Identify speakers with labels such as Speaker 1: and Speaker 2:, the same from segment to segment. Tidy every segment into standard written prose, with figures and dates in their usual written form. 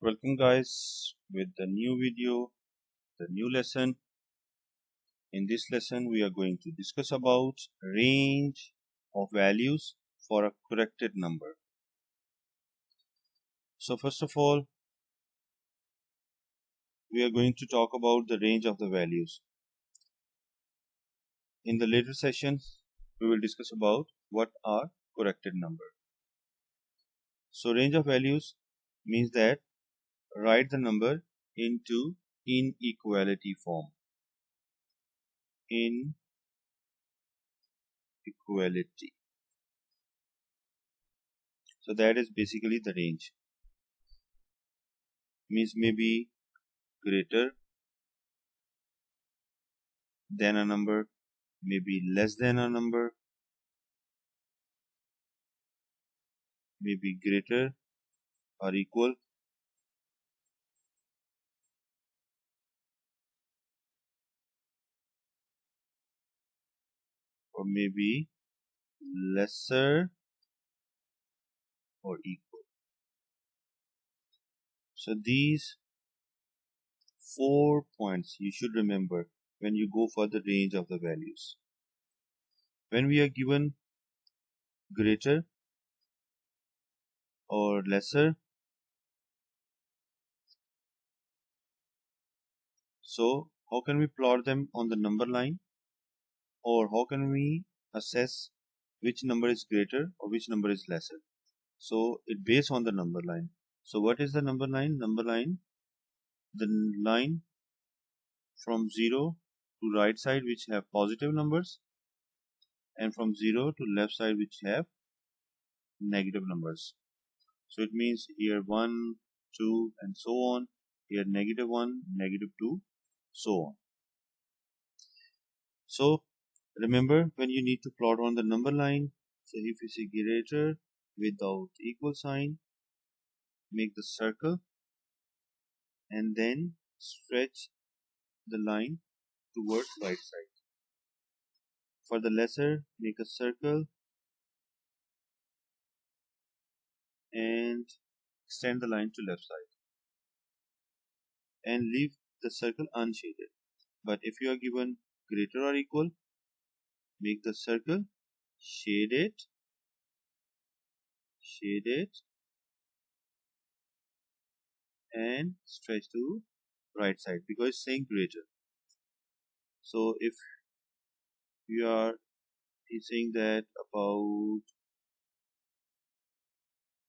Speaker 1: Welcome guys with the new video, the new lesson. In this lesson we are going to discuss about range of values for a corrected number. So first of all, we are going to talk about the range of the values. In the later session we will discuss about what are corrected number. So range of values means that write the number into inequality form. Inequality. So that is basically the range. Means maybe greater than a number, maybe less than a number, maybe greater or equal, or maybe lesser or equal. So these 4 points you should remember when you go for the range of the values. When we are given greater or lesser, so how can we plot them on the number line, or how can we assess which number is greater or which number is lesser? So it based on the number line. So what is the number line? Number line, the line from 0 to right side which have positive numbers, and from 0 to left side which have negative numbers. So it means here 1, 2 and so on, here -1, -2, so on. So remember, when you need to plot on the number line, so if you see greater without equal sign, make the circle and then stretch the line towards right side. For the lesser, make a circle and extend the line to left side and leave the circle unshaded. But if you are given greater or equal, make the circle shaded, and stretch to right side because it's saying greater. So if you are saying that about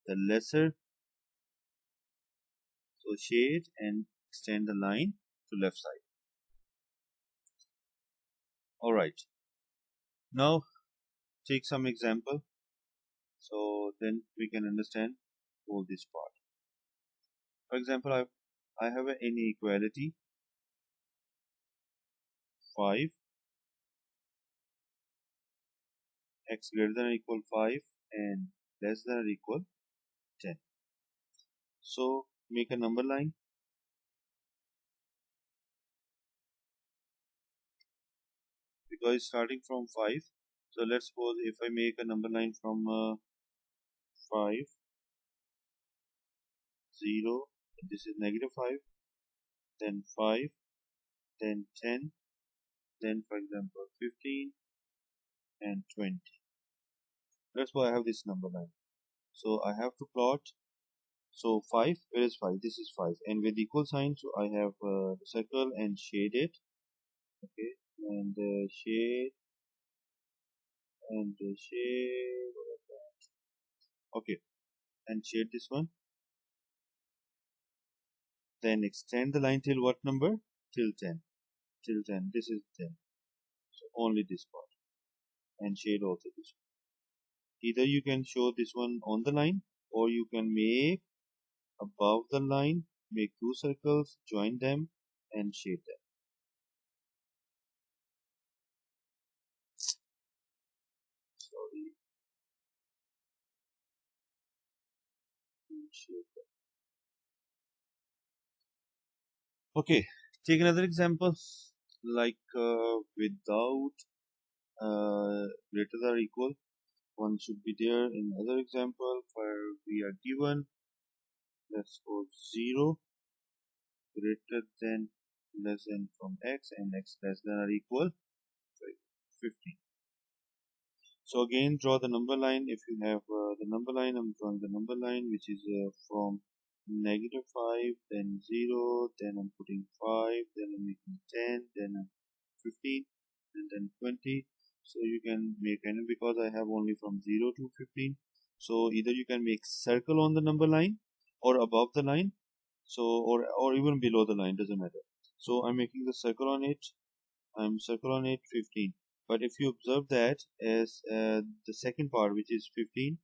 Speaker 1: the lesser, so shade and extend the line to left side. Alright, now take some example so then we can understand all this part. For example, I have an inequality 5 x greater than or equal 5 and less than or equal 10. So make a number line because it's starting from 5. So let's suppose if I make a number line from 5, 0, this is -5, then 5, then 10, then for example 15 and 20. That's why I have this number line. So I have to plot. So 5, where is 5? This is 5, and with equal sign, so I have circle and shade it. Okay, and shade and shade. Okay, and shade this one. Then extend the line till what number? Till 10. Till 10. This is 10. So only this part. And shade also this one. Either you can show this one on the line, or you can make above the line, make 2 circles, join them and shade them. Sorry. Shade them. Okay, take another example like without greater than or equal. One should be there. In other example, where we are given let's go 0 greater than less than from x and x less than or equal 15. So again draw the number line. If you have the number line, I'm drawing the number line which is from -5, then 0, then I'm putting 5, then I'm making 10, then I'm 15, and then 20. So you can make any, because I have only from 0 to 15. So either you can make circle on the number line or above the line, so or even below the line, doesn't matter. So I'm making the circle on it. I'm circle on it 15. But if you observe that as the second part, which is 15,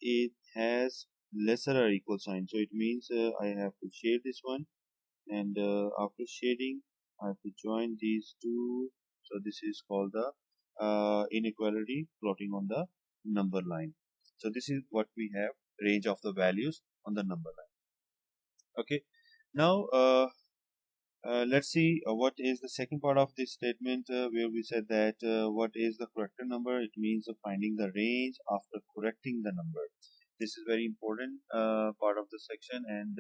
Speaker 1: it has lesser or equal sign, so it means I have to shade this one, and after shading I have to join these two. So this is called the inequality plotting on the number line. So this is what we have, range of the values on the number line. Okay, now let's see what is the second part of this statement, where we said that what is the corrected number. It means finding the range after correcting the number. This is very important part of the section, and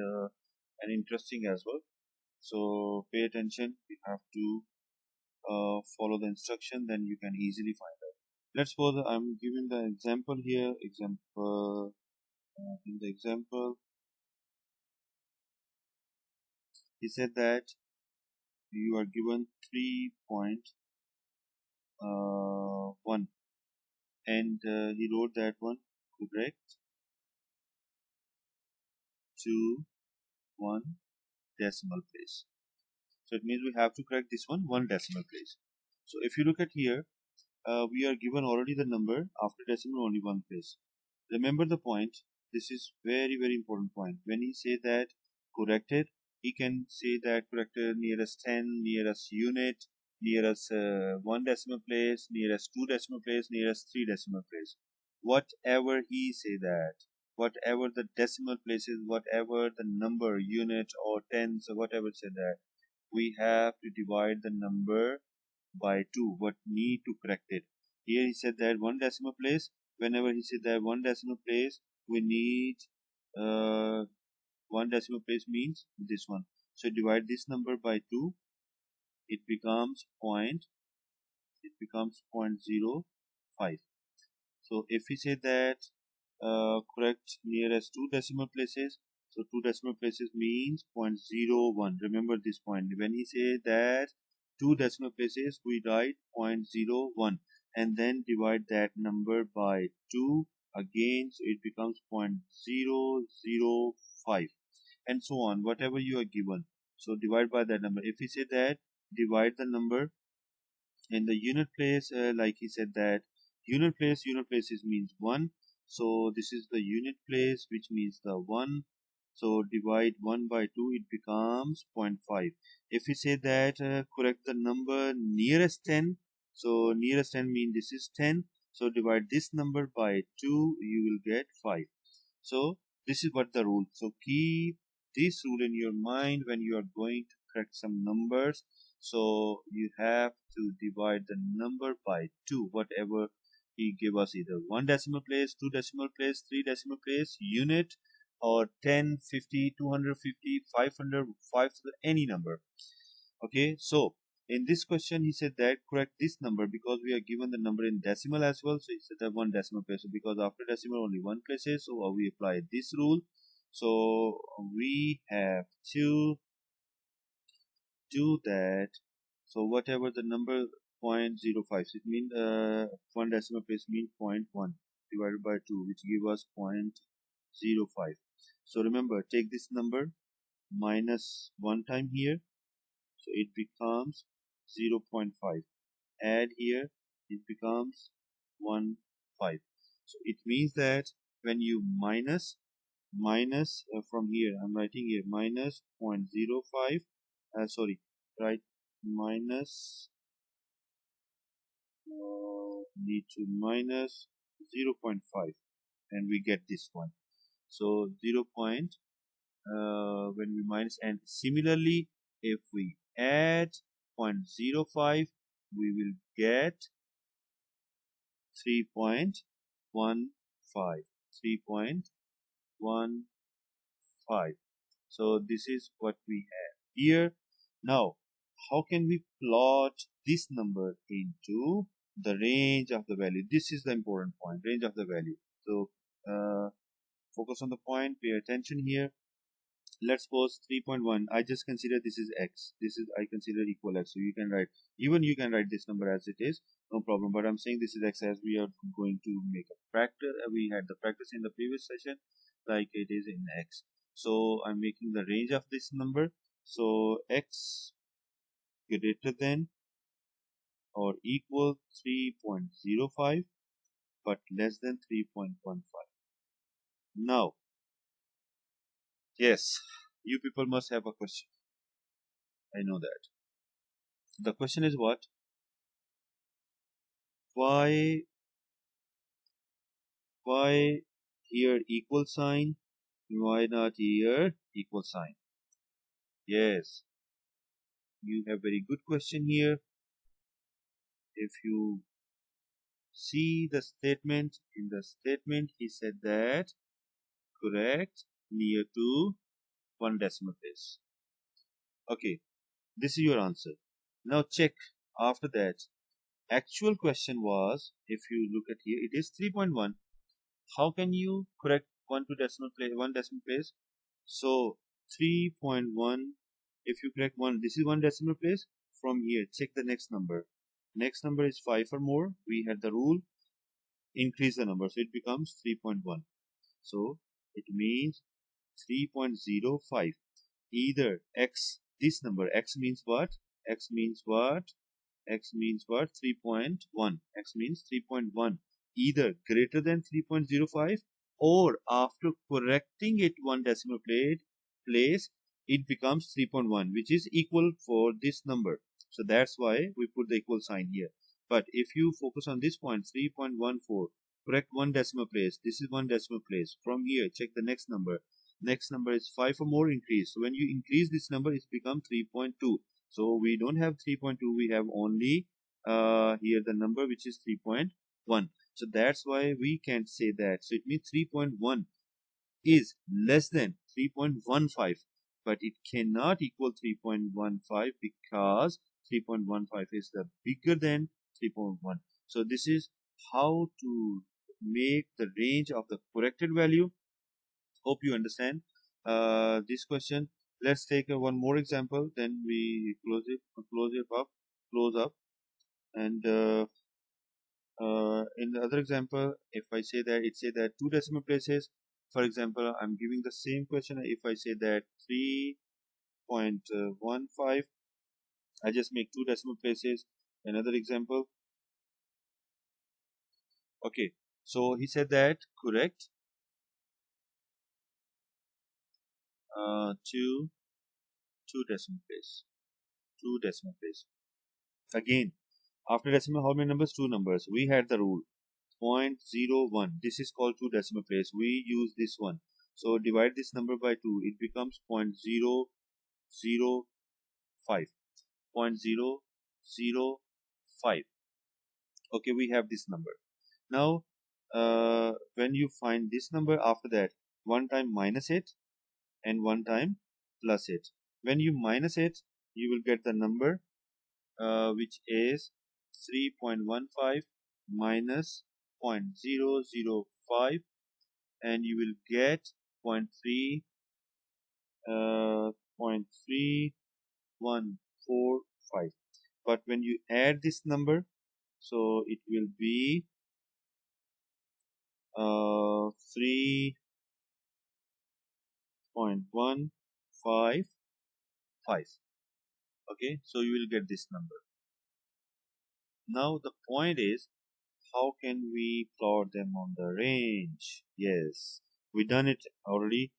Speaker 1: interesting as well. So pay attention. You have to follow the instruction, then you can easily find out. Let's suppose I'm giving the example here. In the example, he said that you are given 3.1, and he wrote that one correct to one decimal place. So it means we have to correct this one decimal place. So if you look at here, we are given already the number after decimal only one place. Remember the point. This is very important point. When he say that corrected, he can say that corrected nearest 10, nearest unit, nearest one decimal place, nearest two decimal place, nearest three decimal place. Whatever he say that, whatever the decimal places, whatever the number, unit or tens or whatever say that, we have to divide the number by 2. What need to correct it? Here he said that one decimal place. Whenever he said that one decimal place, we need one decimal place means this one. So divide this number by 2. It becomes 0.05. So if we say that correct nearest two decimal places, so two decimal places means 0.01. Remember this point. When he say that two decimal places, we write 0.01 and then divide that number by 2 again, so it becomes 0.005, and so on, whatever you are given. So divide by that number. If we say that divide the number in the unit place, like he said that unit place is means 1. So this is the unit place, which means the 1. So divide 1 by 2, it becomes 0.5. If we say that correct the number nearest 10, so nearest 10 means this is 10. So divide this number by 2, you will get 5. So this is what the rule. So keep this rule in your mind when you are going to correct some numbers. So you have to divide the number by 2, whatever he gave us, either one decimal place, two decimal place, three decimal place, unit, or 10, 50, 250, 500, 500, any number. Okay, so in this question he said that correct this number, because we are given the number in decimal as well. So he said that one decimal place. So because after decimal only one place is, so we apply this rule. So we have to do that. So whatever the number 0.05, it means one decimal place means 0.1 divided by 2, which give us 0.05. So remember, take this number minus 1 time here, so it becomes 0.5. Add here, it becomes 1.5. So it means that when you minus from here, I'm writing here minus 0.05, sorry, right, minus need to minus 0.5, and we get this one. So 0. When we minus, and similarly if we add 0.05, we will get 3.15. 3.15. So this is what we have here. Now, how can we plot this number into the range of the value? This is the important point, range of the value. So focus on the point, pay attention here. Let's suppose 3.1. I just consider this is x. This is I consider equal x. So you can write, even you can write this number as it is, no problem. But I'm saying this is x as we are going to make a practice. We had the practice in the previous session, like it is in x. So I'm making the range of this number. So x greater than or equal 3.05, but less than 3.15. Now, yes, you people must have a question. I know that. The question is what? Why here equal sign? Why not here equal sign? Yes, you have very good question here. If you see the statement, in the statement he said that correct near to one decimal place. Okay, this is your answer. Now check after that. Actual question was, if you look at here, it is 3.1. How can you correct one decimal place? So 3.1, if you correct one, this is one decimal place. From here, check the next number. Next number is 5 or more. We had the rule, increase the number, so it becomes 3.1. So it means 3.05. Either x, this number, x means what? X means what? X means what? 3.1. X means 3.1. Either greater than 3.05 or after correcting it one decimal place, it becomes 3.1, which is equal for this number. So that's why we put the equal sign here. But if you focus on this point, 3.14, correct one decimal place. This is one decimal place. From here, check the next number. Next number is 5 or more increase. So when you increase this number, it's become 3.2. So we don't have 3.2, we have only here the number which is 3.1. So that's why we can't say that. So it means 3.1 is less than 3.15, but it cannot equal 3.15 because 3.15 is the bigger than 3.1. So this is how to make the range of the corrected value. Hope you understand this question. Let's take one more example, then we close up. And in the other example, if I say that it say that two decimal places, for example, I'm giving the same question. If I say that 3.15, I just make two decimal places. Another example. Okay, so he said that correct two decimal place. Again, after decimal, how many numbers? Two numbers. We had the rule 0.01. This is called two decimal place. We use this one. So divide this number by 2. It becomes 0.005. 0.005. Okay, we have this number. Now, when you find this number, after that, one time minus it and one time plus it. When you minus it, you will get the number which is 3.15 minus 0.005, and you will get 0.3145. But when you add this number, so it will be 3.155. Okay, so you will get this number. Now the point is, how can we plot them on the range? Yes, we done it already.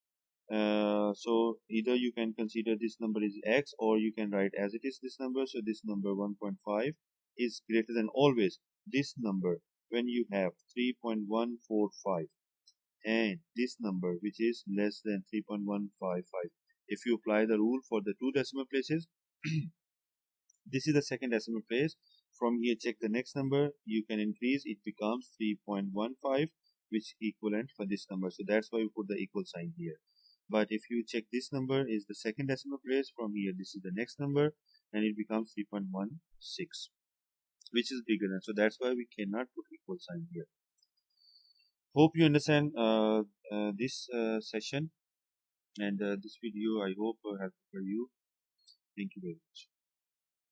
Speaker 1: So either you can consider this number is x, or you can write as it is this number. So this number 1.5 is greater than always this number when you have 3.145, and this number which is less than 3.155. If you apply the rule for the two decimal places, this is the second decimal place. From here, check the next number. You can increase. It becomes 3.15, which is equivalent for this number. So that's why we put the equal sign here. But if you check this number is the second decimal place, from here this is the next number, and it becomes 3.16, which is bigger than. So that's why we cannot put equal sign here. Hope you understand this session and this video. I hope helpful for you. Thank you very much.